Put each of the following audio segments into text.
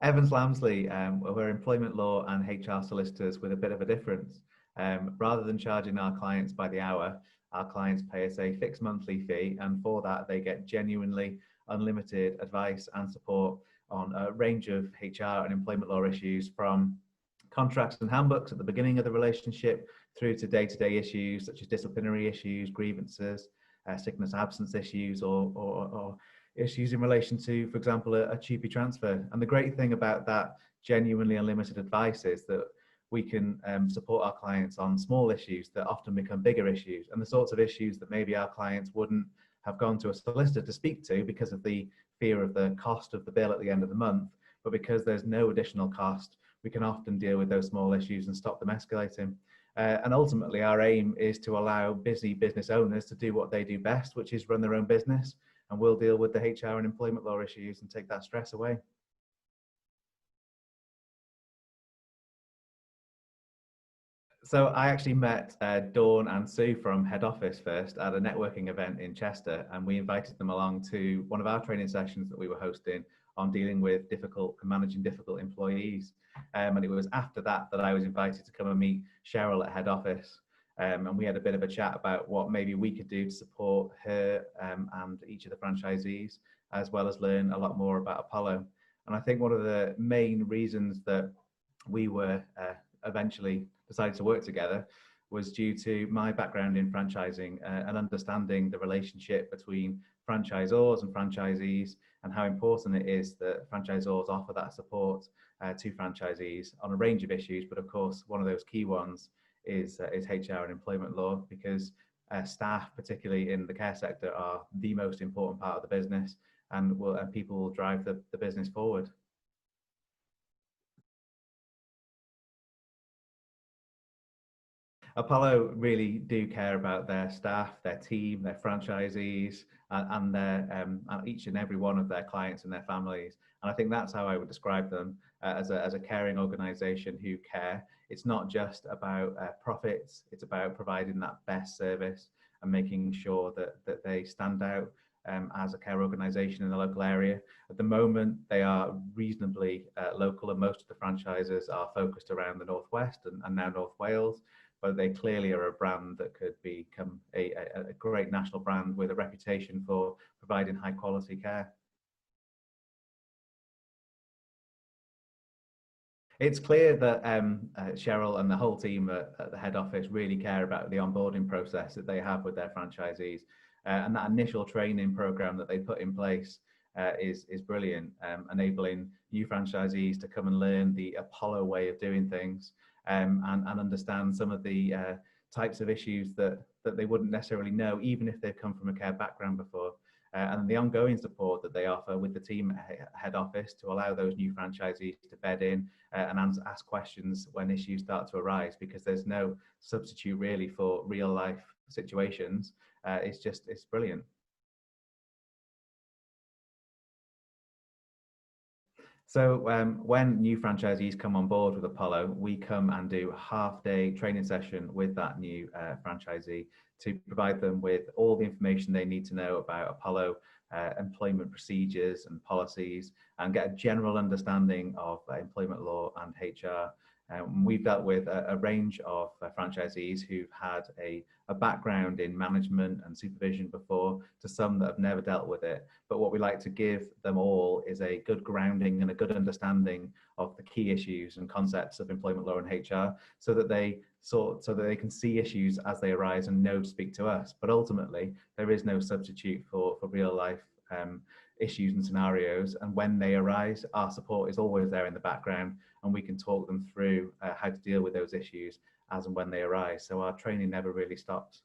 Evans Lamsley, we're employment law and HR solicitors with a bit of a difference. Rather than charging our clients by the hour, our clients pay us a fixed monthly fee, and for that they get genuinely unlimited advice and support on a range of HR and employment law issues, from contracts and handbooks at the beginning of the relationship through to day-to-day issues such as disciplinary issues, grievances, sickness absence issues, or issues in relation to, for example, a cheapy transfer. And the great thing about that genuinely unlimited advice is that we can support our clients on small issues that often become bigger issues, and the sorts of issues that maybe our clients wouldn't have gone to a solicitor to speak to because of the fear of the cost of the bill at the end of the month. But because there's no additional cost, we can often deal with those small issues and stop them escalating. And ultimately, our aim is to allow busy business owners to do what they do best, which is run their own business, and we'll deal with the HR and employment law issues and take that stress away. So I actually met Dawn and Sue from head office first at a networking event in Chester, and we invited them along to one of our training sessions that we were hosting on dealing with difficult and managing difficult employees. And it was after that that I was invited to come and meet Cheryl at head office. And we had a bit of a chat about what maybe we could do to support her and each of the franchisees, as well as learn a lot more about Apollo. And I think one of the main reasons that we were eventually decided to work together was due to my background in franchising and understanding the relationship between franchisors and franchisees, and how important it is that franchisors offer that support to franchisees on a range of issues. But of course, one of those key ones is HR and employment law, because staff, particularly in the care sector, are the most important part of the business, and people will drive the business forward. Apollo really do care about their staff, their team, their franchisees, and their and each and every one of their clients and their families. And I think that's how I would describe them, as a caring organisation who care. It's not just about profits; it's about providing that best service and making sure that they stand out as a care organisation in the local area. At the moment, they are reasonably local, and most of the franchises are focused around the Northwest and now North Wales. But they clearly are a brand that could become a great national brand with a reputation for providing high quality care. It's clear that Cheryl and the whole team at the head office really care about the onboarding process that they have with their franchisees, and that initial training program that they put in place is brilliant, enabling new franchisees to come and learn the Apollo way of doing things, and understand some of the types of issues that they wouldn't necessarily know, even if they've come from a care background before. And the ongoing support that they offer with the team at head office to allow those new franchisees to bed in and ask questions when issues start to arise, because there's no substitute really for real life situations. It's brilliant. So when new franchisees come on board with Apollo, we come and do a half-day training session with that new franchisee to provide them with all the information they need to know about Apollo employment procedures and policies, and get a general understanding of employment law and HR. We've dealt with a range of franchisees who've had a background in management and supervision before, to some that have never dealt with it. But what we like to give them all is a good grounding and a good understanding of the key issues and concepts of employment law and HR, so that they can see issues as they arise and know to speak to us. But ultimately, there is no substitute for real life issues and scenarios, and when they arise, our support is always there in the background, and we can talk them through how to deal with those issues as and when they arise. So our training never really stops.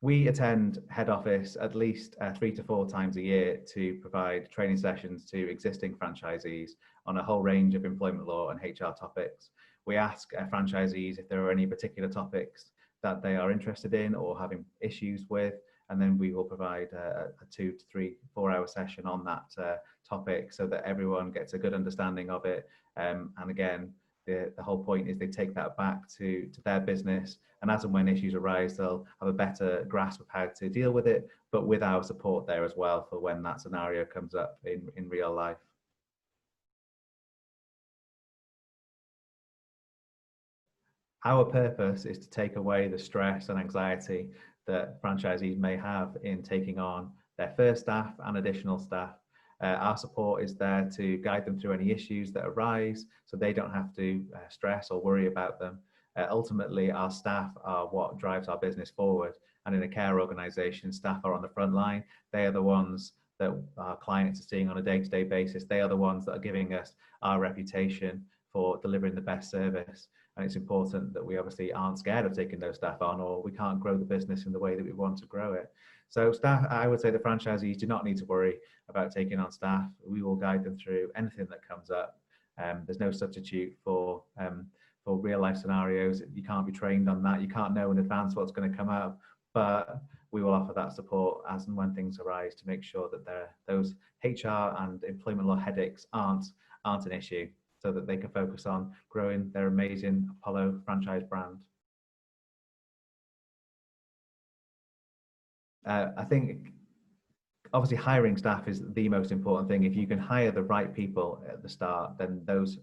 We attend head office at least 3 to 4 times a year to provide training sessions to existing franchisees on a whole range of employment law and HR topics. We ask franchisees if there are any particular topics that they are interested in or having issues with, and then we will provide a 2 to 3, 4 hour session on that topic, so that everyone gets a good understanding of it. And again, the whole point is they take that back to their business, and as and when issues arise, they'll have a better grasp of how to deal with it, but with our support there as well for when that scenario comes up in real life. Our purpose is to take away the stress and anxiety that franchisees may have in taking on their first staff and additional staff. Our support is there to guide them through any issues that arise so they don't have to stress or worry about them. Ultimately, our staff are what drives our business forward. And in a care organisation, staff are on the front line. They are the ones that our clients are seeing on a day-to-day basis. They are the ones that are giving us our reputation for delivering the best service. And it's important that we obviously aren't scared of taking those staff on, or we can't grow the business in the way that we want to grow it. So staff, I would say the franchisees do not need to worry about taking on staff. We will guide them through anything that comes up. There's no substitute for real life scenarios. You can't be trained on that. You can't know in advance what's going to come up, but we will offer that support as and when things arise to make sure that those HR and employment law headaches aren't an issue, so that they can focus on growing their amazing Apollo franchise brand. I think obviously hiring staff is the most important thing. If you can hire the right people at the start, then those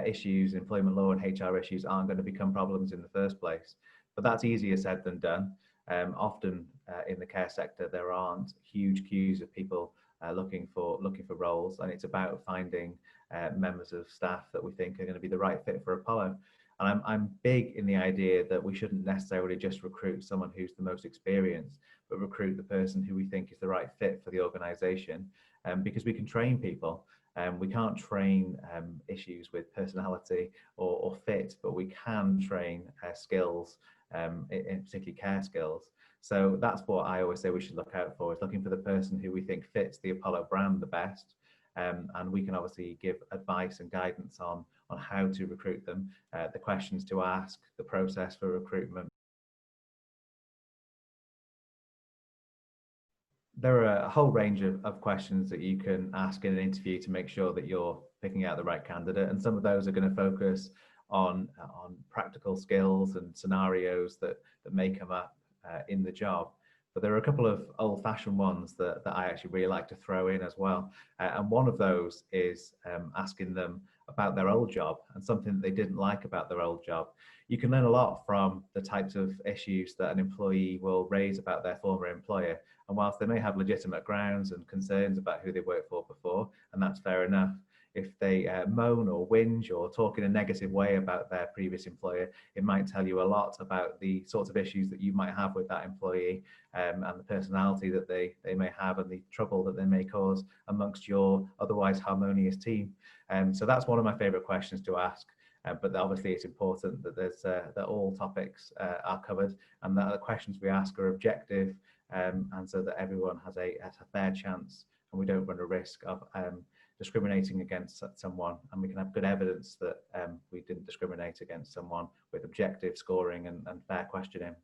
issues, employment law and HR issues, aren't going to become problems in the first place. But that's easier said than done. Often in the care sector, there aren't huge queues of people looking for roles, and it's about finding members of staff that we think are going to be the right fit for Apollo. And I'm big in the idea that we shouldn't necessarily just recruit someone who's the most experienced, but recruit the person who we think is the right fit for the organisation, because we can train people. We can't train issues with personality or fit, but we can train skills, in particularly care skills. So that's what I always say we should look out for, is looking for the person who we think fits the Apollo brand the best. And we can obviously give advice and guidance on how to recruit them, the questions to ask, the process for recruitment. There are a whole range of questions that you can ask in an interview to make sure that you're picking out the right candidate. And some of those are going to focus on practical skills and scenarios that may come up in the job. But there are a couple of old-fashioned ones that I actually really like to throw in as well. And one of those is asking them about their old job and something that they didn't like about their old job. You can learn a lot from the types of issues that an employee will raise about their former employer. And whilst they may have legitimate grounds and concerns about who they worked for before, and that's fair enough, if they moan or whinge or talk in a negative way about their previous employer, it might tell you a lot about the sorts of issues that you might have with that employee, and the personality that they may have, and the trouble that they may cause amongst your otherwise harmonious team. So that's one of my favourite questions to ask. But obviously it's important that that all topics are covered, and that the questions we ask are objective, and so that everyone has a fair chance, and we don't run a risk of discriminating against someone, and we can have good evidence that we didn't discriminate against someone with objective scoring and fair questioning.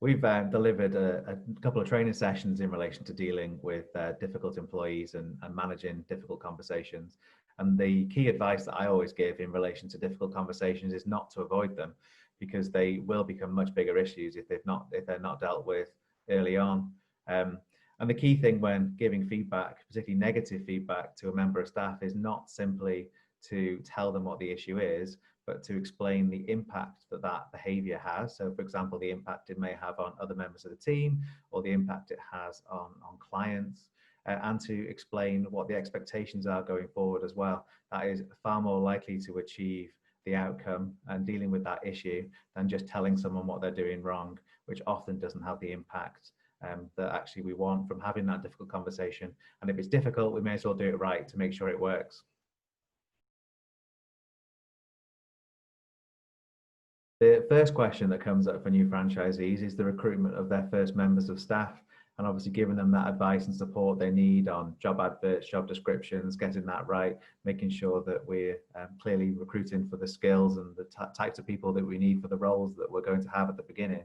We've delivered a couple of training sessions in relation to dealing with difficult employees and managing difficult conversations. And the key advice that I always give in relation to difficult conversations is not to avoid them, because they will become much bigger issues if they're not dealt with early on. And the key thing when giving feedback, particularly negative feedback to a member of staff, is not simply to tell them what the issue is, but to explain the impact that behaviour has. So for example, the impact it may have on other members of the team, or the impact it has on clients, and to explain what the expectations are going forward as well. That is far more likely to achieve the outcome and dealing with that issue than just telling someone what they're doing wrong, which often doesn't have the impact that actually we want from having that difficult conversation. And if it's difficult, we may as well do it right to make sure it works. The first question that comes up for new franchisees is the recruitment of their first members of staff, and obviously giving them that advice and support they need on job adverts, job descriptions, getting that right, making sure that we're clearly recruiting for the skills and the types of people that we need for the roles that we're going to have at the beginning.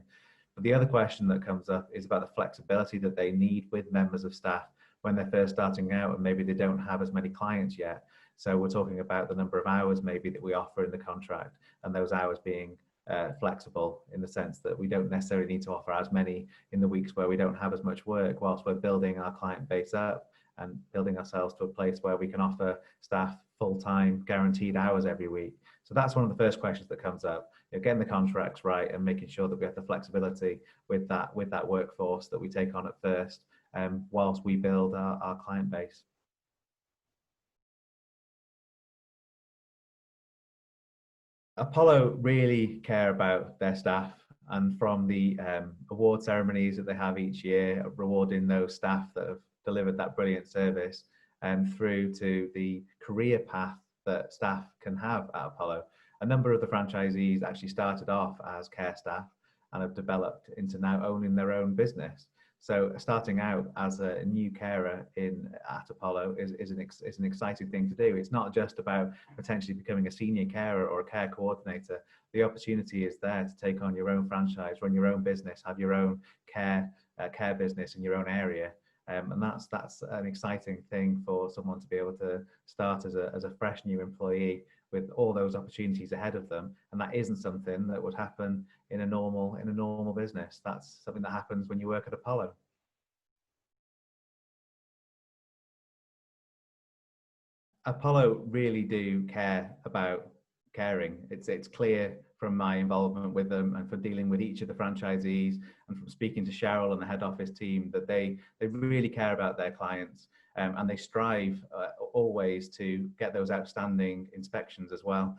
But the other question that comes up is about the flexibility that they need with members of staff, when they're first starting out and maybe they don't have as many clients yet. So we're talking about the number of hours maybe that we offer in the contract, and those hours being flexible in the sense that we don't necessarily need to offer as many in the weeks where we don't have as much work, whilst we're building our client base up and building ourselves to a place where we can offer staff full-time guaranteed hours every week. So that's one of the first questions that comes up. Getting the contracts right and making sure that we have the flexibility with that workforce that we take on at first, whilst we build our client base. Apollo really care about their staff, and from the award ceremonies that they have each year, rewarding those staff that have delivered that brilliant service, and through to the career path that staff can have at Apollo. A number of the franchisees actually started off as care staff and have developed into now owning their own business. So starting out as a new carer at Apollo is an exciting thing to do. It's not just about potentially becoming a senior carer or a care coordinator. The opportunity is there to take on your own franchise, run your own business, have your own care business in your own area. And that's an exciting thing for someone to be able to start as a fresh new employee with all those opportunities ahead of them. And that isn't something that would happen in a normal business. That's something that happens when you work at Apollo. Apollo really do care about caring. It's clear from my involvement with them and from dealing with each of the franchisees and from speaking to Cheryl and the head office team that they really care about their clients, and they strive always to get those outstanding inspections as well,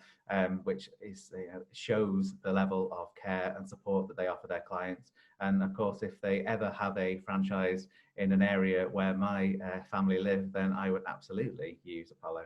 which is, shows the level of care and support that they offer their clients. And of course, if they ever have a franchise in an area where my family live, then I would absolutely use Apollo.